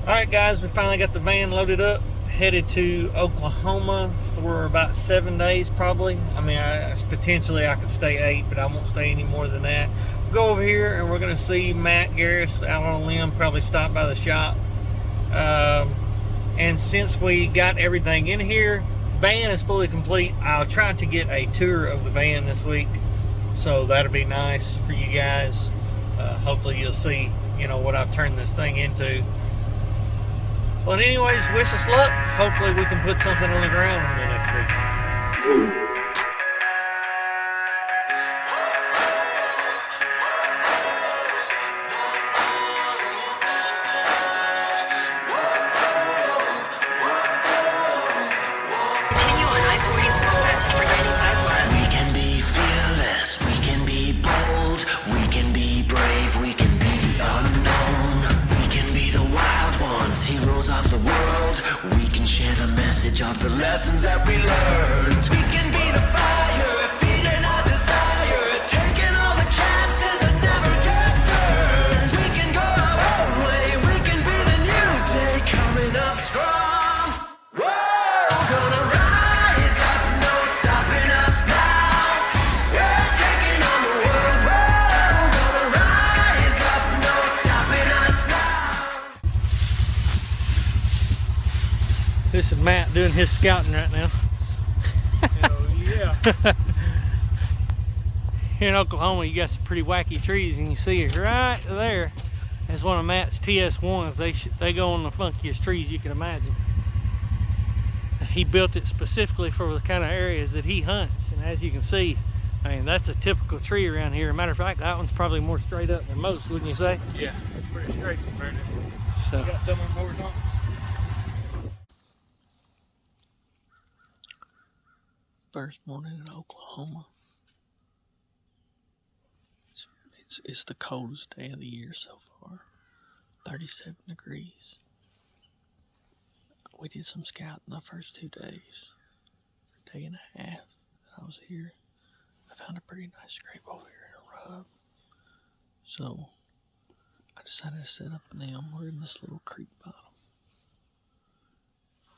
Alright guys, we finally got the van loaded up, headed to Oklahoma for about 7 days probably. I mean, potentially I could stay 8, but I won't stay any more than that. We'll go over here and we're going to see Matt Garris out on a limb, probably stop by the shop. And since we got everything in here, van is fully complete. I'll try to get a tour of the van this week, so that'll be nice for you guys. Hopefully you'll see, what I've turned this thing into. But anyways, wish us luck. Hopefully we can put something on the ground in the next week. Continue on I-44 West for 95 miles. We can be fearless, we can be bold, we can be brave, we can be the unknown. We can be the wild ones, heroes of the world. We can share the message of the lessons that we learned. We can be the fire, feeding our desire, taking all the chances and never get burned. We can go our own way, we can be the new day coming up strong. Whoa, gonna rise up, no stopping us now. We're taking on the world. Whoa, gonna rise up, no stopping us now. This is Matt doing his scouting right now. Hell yeah. Here in Oklahoma, you got some pretty wacky trees, and you see it right there. That's one of Matt's TS1s. They go on the funkiest trees you can imagine. He built it specifically for the kind of areas that he hunts, and as you can see, I mean, that's a typical tree around here. Matter of fact, that one's probably more straight up than most, wouldn't you say? Yeah, it's pretty straight compared to. So, You got some on board, huh? first morning in Oklahoma. It's the coldest day of the year so far. 37 degrees. We did some scouting the first 2 days. For a day and a half that I was here. I found a pretty nice scrape over here in a rub. So I decided to set up a limb. We're in this little creek bottom.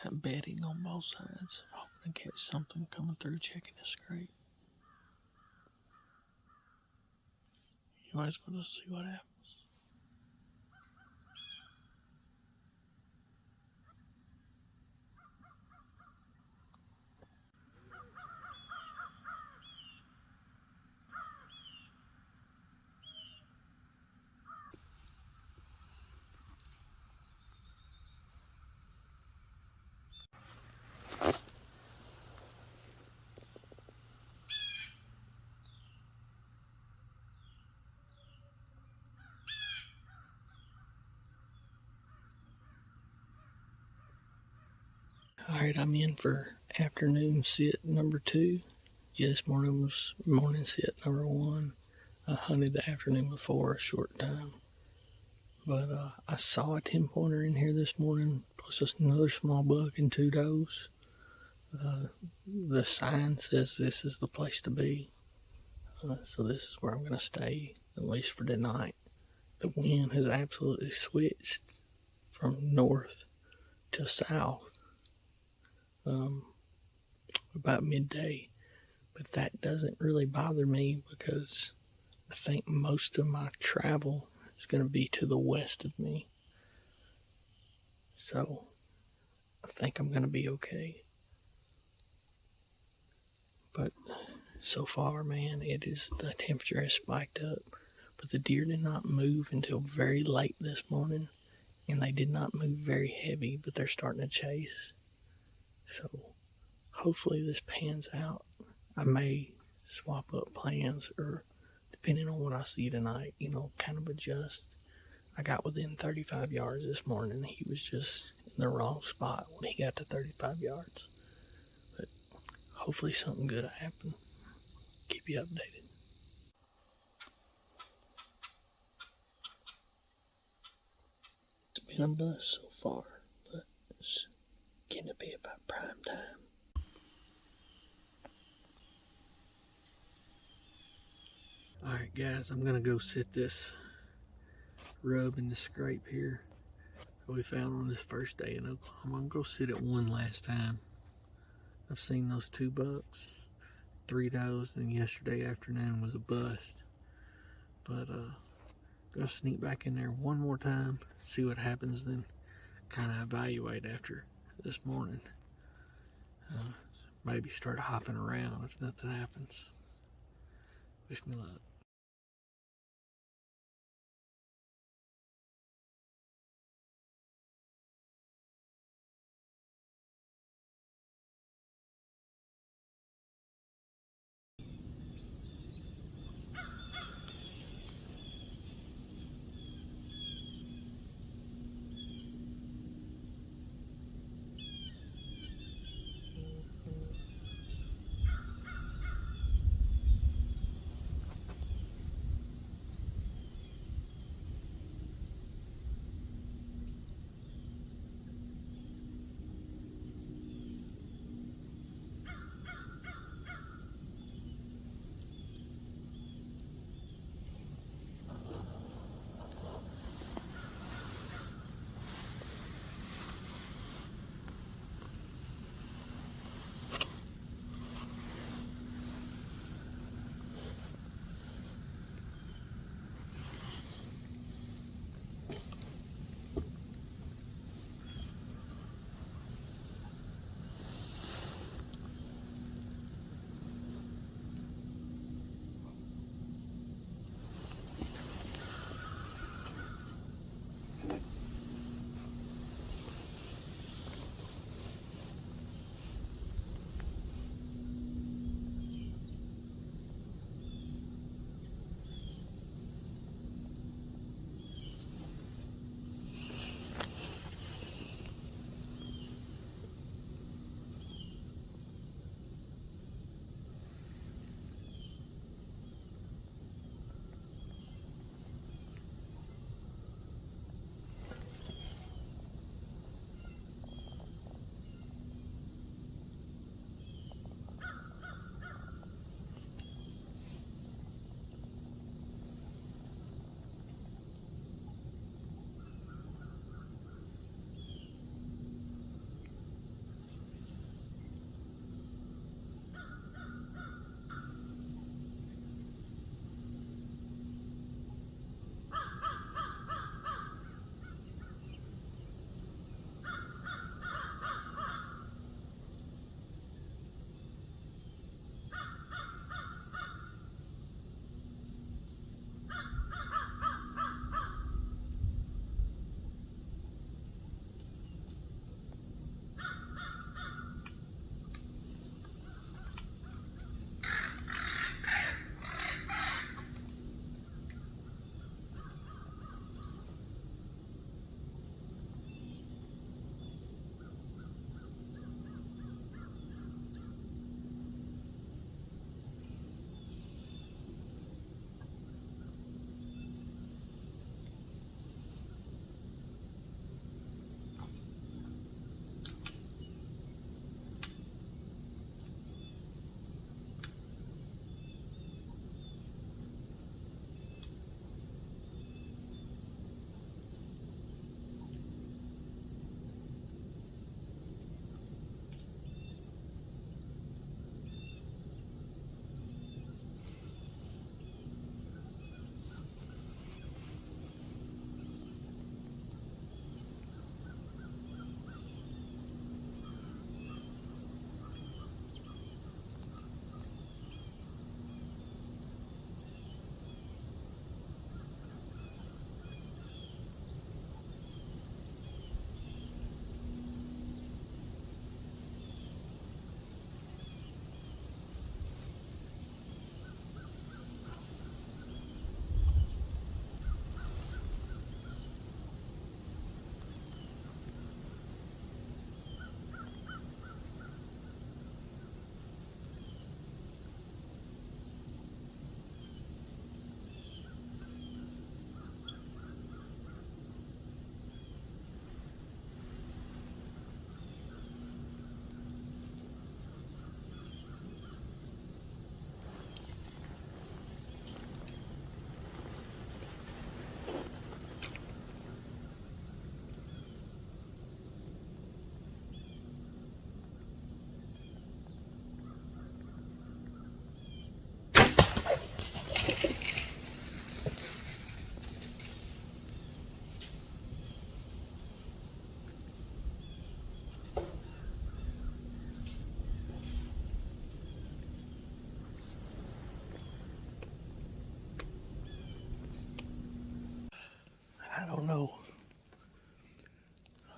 Got bedding on both sides, hoping to catch something coming through checking the scrape. You guys going to see what happens. Alright, I'm in for afternoon sit number 2. Yeah, this morning was morning sit number 1. I hunted the afternoon before a short time. But I saw a 10-pointer in here this morning, plus just another small buck and 2 does. The sign says this is the place to be. So this is where I'm going to stay, at least for tonight. The wind has absolutely switched from north to south. About midday, but that doesn't really bother me because I think most of my travel is going to be to the west of me, so I think I'm going to be okay. But so far, man, the temperature has spiked up, but the deer did not move until very late this morning, and they did not move very heavy, but they're starting to chase. So hopefully this pans out. I may swap up plans, or depending on what I see tonight, kind of adjust. I got within 35 yards this morning. He was just in the wrong spot when he got to 35 yards. But hopefully something good will happen. Keep you updated. It's been a buzz so far, but it's getting to be about prime time. Alright guys, I'm gonna go sit this rub in the scrape here. we found on this first day in Oklahoma. I'm gonna go sit at one last time. I've seen those 2 bucks, 3 does, and yesterday afternoon was a bust. But go sneak back in there one more time, see what happens, then kind of evaluate after this morning. Maybe start hopping around if nothing happens. Wish me luck.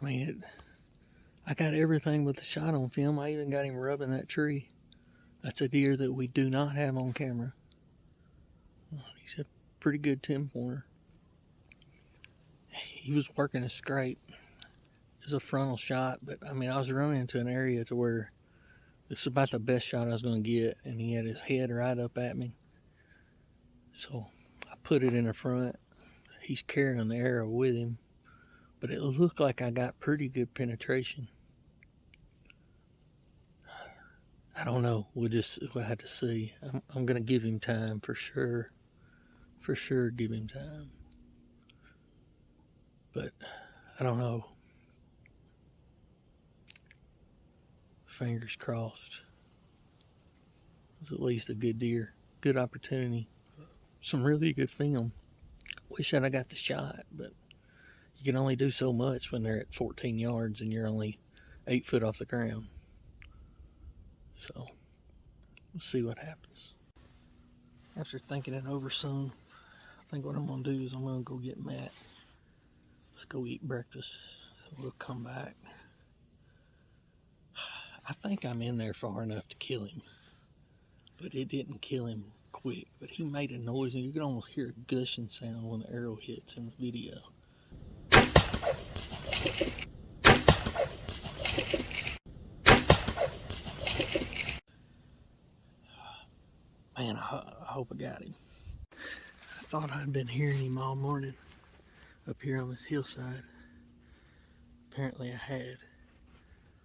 I mean, I got everything with the shot on film. I even got him rubbing that tree. That's a deer that we do not have on camera. He's a pretty good 10-pointer. He was working a scrape. It was a frontal shot, but I mean, I was running into an area to where this is about the best shot I was going to get, and he had his head right up at me. So I put it in the front. He's carrying the arrow with him, but it looked like I got pretty good penetration. I don't know. We'll have to see. I'm going to give him time for sure. For sure, give him time. But I don't know. Fingers crossed. It was at least a good deer. Good opportunity. Some really good film. Wish that I got the shot, but you can only do so much when they're at 14 yards and you're only 8 foot off the ground. So, we'll see what happens. After thinking it over some, I think what I'm going to do is I'm going to go get Matt. Let's go eat breakfast. We'll come back. I think I'm in there far enough to kill him. But it didn't kill him quick. But he made a noise, and you can almost hear a gushing sound when the arrow hits in the video. Man, I hope I got him. I thought I'd been hearing him all morning up here on this hillside. Apparently I had.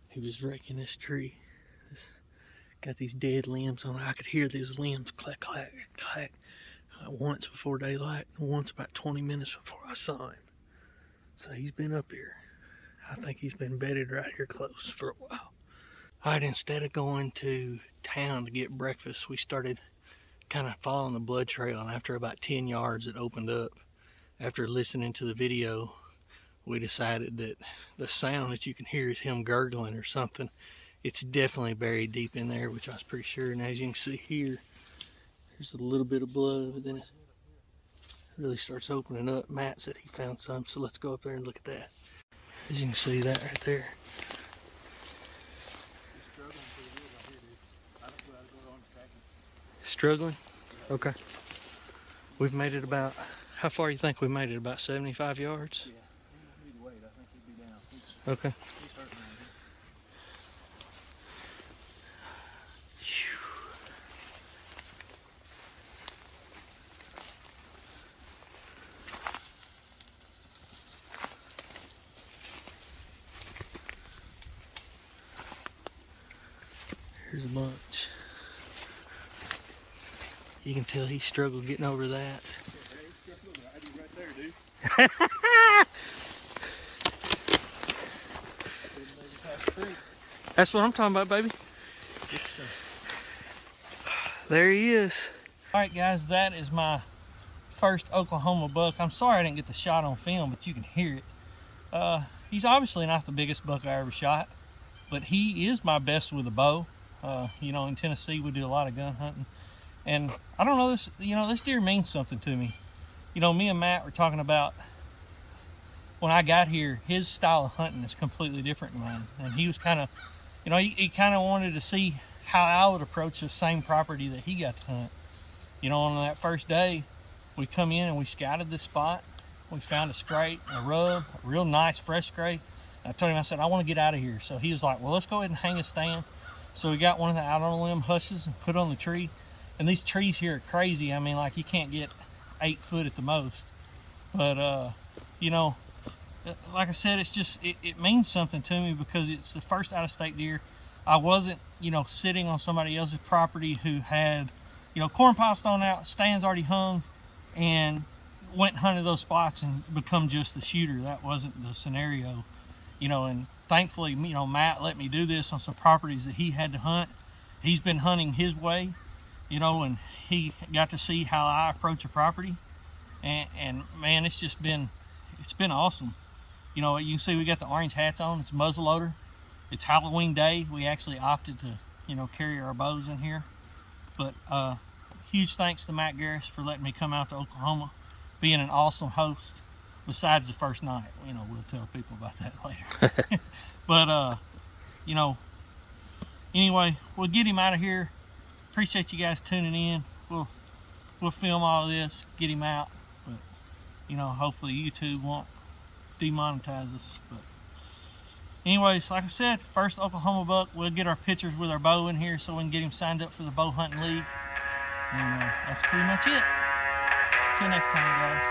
He was raking this tree. Got these dead limbs on it. I could hear these limbs clack, clack, clack. Once before daylight, and once about 20 minutes before I saw him. So he's been up here. I think he's been bedded right here close for a while. Alright, instead of going to town to get breakfast, we started kind of following the blood trail, and after about 10 yards it opened up. After listening to the video, we decided that the sound that you can hear is him gurgling or something. It's definitely buried deep in there, which I was pretty sure. And as you can see here, there's a little bit of blood, but then it really starts opening up. Matt said he found some, so let's go up there and look at that. As you can see that right there. Struggling? Okay. We've made it about, how far you think we made it? About 75 yards? Yeah, he need to wait. I think he'd be down. Okay. He's hurting right Here's a bunch. You can tell he struggled getting over that. I do right there, dude. That's what I'm talking about, baby. There he is. All right, guys, that is my first Oklahoma buck. I'm sorry I didn't get the shot on film, but you can hear it. He's obviously not the biggest buck I ever shot, but he is my best with a bow. You know, in Tennessee, we do a lot of gun hunting. And I don't know, this deer means something to me. You know, me and Matt were talking about when I got here, his style of hunting is completely different than mine. And he was kind of, you know, he kind of wanted to see how I would approach the same property that he got to hunt. You know, on that first day, we come in and we scouted this spot. We found a scrape, a rub, a real nice fresh scrape. And I told him, I said, I want to get out of here. So he was like, well, let's go ahead and hang a stand. So we got one of the out on the limb hushes and put on the tree. And these trees here are crazy. I mean, like, you can't get 8 foot at the most. But, you know, like I said, it's just, it means something to me because it's the first out-of-state deer. I wasn't, you know, sitting on somebody else's property who had, you know, corn piles thrown out, stands already hung, and went and hunted those spots and become just the shooter. That wasn't the scenario, you know, and thankfully, you know, Matt let me do this on some properties that he had to hunt. He's been hunting his way, you know, and he got to see how I approach a property. And man, it's been awesome. You know, you can see we got the orange hats on. It's muzzleloader. It's Halloween day. We actually opted to, you know, carry our bows in here. But huge thanks to Matt Garris for letting me come out to Oklahoma, being an awesome host. besides the first night. You know, we'll tell people about that later. But, you know, anyway, we'll get him out of here. Appreciate you guys tuning in. We'll film all of this, get him out. But, you know, hopefully YouTube won't demonetize us. But anyways, like I said, first Oklahoma buck. We'll get our pictures with our bow in here so we can get him signed up for the bow hunting league. And that's pretty much it. Till next time, guys.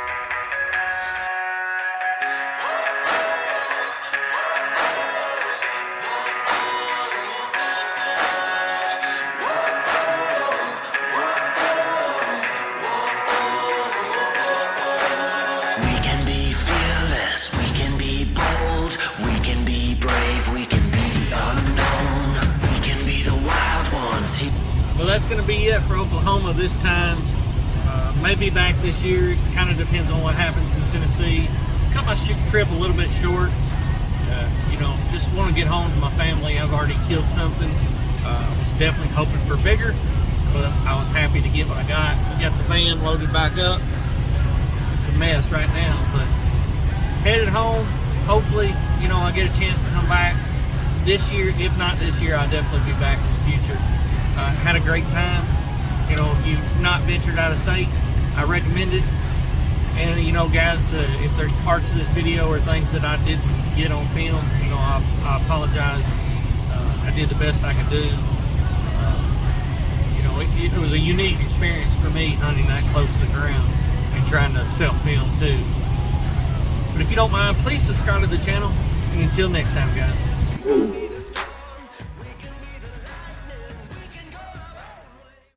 We can be fearless, we can be bold, we can be brave, we can be the unknown, we can be the wild ones. Well, that's going to be it for Oklahoma this time. Maybe back this year. It kind of depends on what happens in Tennessee. Cut my trip a little bit short. You know, just want to get home to my family. I've already killed something. I was definitely hoping for bigger, but I was happy to get what I got. We got the van loaded back up. It's a mess right now, but headed home. Hopefully, you know, I get a chance to come back this year. If not this year, I'll definitely be back in the future. Had a great time. You know, if you've not ventured out of state, I recommend it. And you know, guys, if there's parts of this video or things that I didn't get on film, you know, I apologize. I did the best I could do. You know, it was a unique experience for me hunting that close to the ground and trying to self-film too. But if you don't mind, please subscribe to the channel. And until next time, guys.